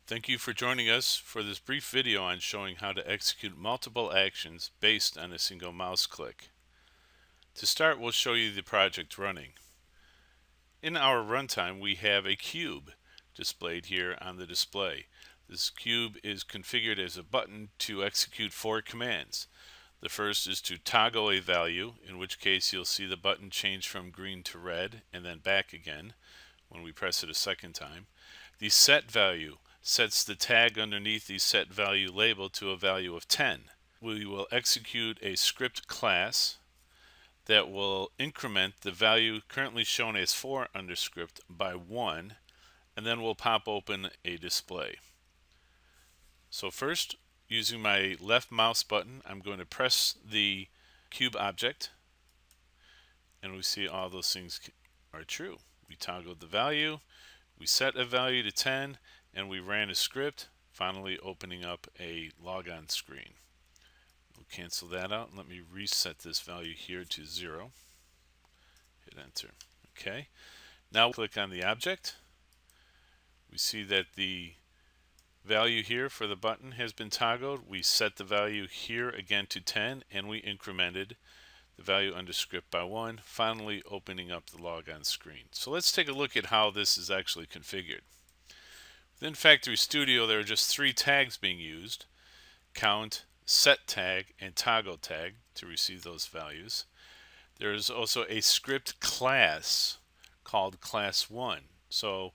Thank you for joining us for this brief video on showing how to execute multiple actions based on a single mouse click. To start, we'll show you the project running. In our runtime, we have a cube displayed here on the display. This cube is configured as a button to execute 4 commands. The first is to toggle a value, in which case you'll see the button change from green to red and then back again when we press it a second time. The set value sets the tag underneath the set value label to a value of 10. We will execute a script class that will increment the value currently shown as 4 under script by 1, and then we'll pop open a display. So first, using my left mouse button, I'm going to press the cube object, and we see all those things are true. We toggled the value, we set a value to 10, and we ran a script, finally opening up a logon screen. We'll cancel that out and let me reset this value here to 0. Hit enter. Okay. Now click on the object. We see that the value here for the button has been toggled. We set the value here again to 10, and we incremented the value under script by 1, finally opening up the logon screen. So let's take a look at how this is actually configured. Within FactoryStudio, there are just 3 tags being used: count, set tag, and toggle tag to receive those values. There is also a script class called class 1. So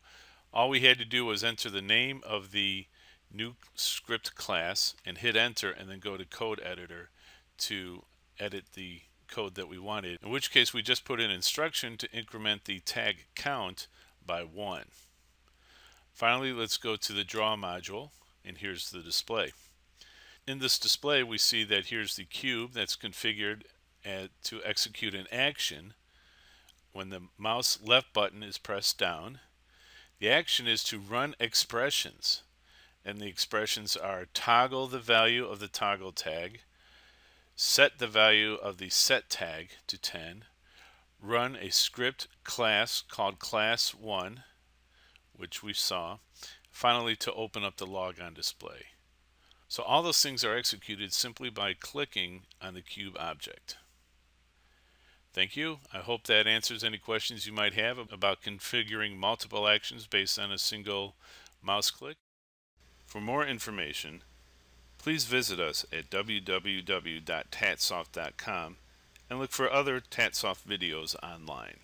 all we had to do was enter the name of the new script class and hit enter, and then go to code editor to edit the code that we wanted, in which case we just put an instruction to increment the tag count by 1. Finally, let's go to the draw module, and here's the display. In this display, we see that here's the cube that's configured to execute an action when the mouse left button is pressed down. The action is to run expressions, and the expressions are toggle the value of the toggle tag, set the value of the set tag to 10, run a script class called class 1, which we saw, finally to open up the logon display. So all those things are executed simply by clicking on the cube object. Thank you. I hope that answers any questions you might have about configuring multiple actions based on a single mouse click. For more information, please visit us at www.tatsoft.com and look for other Tatsoft videos online.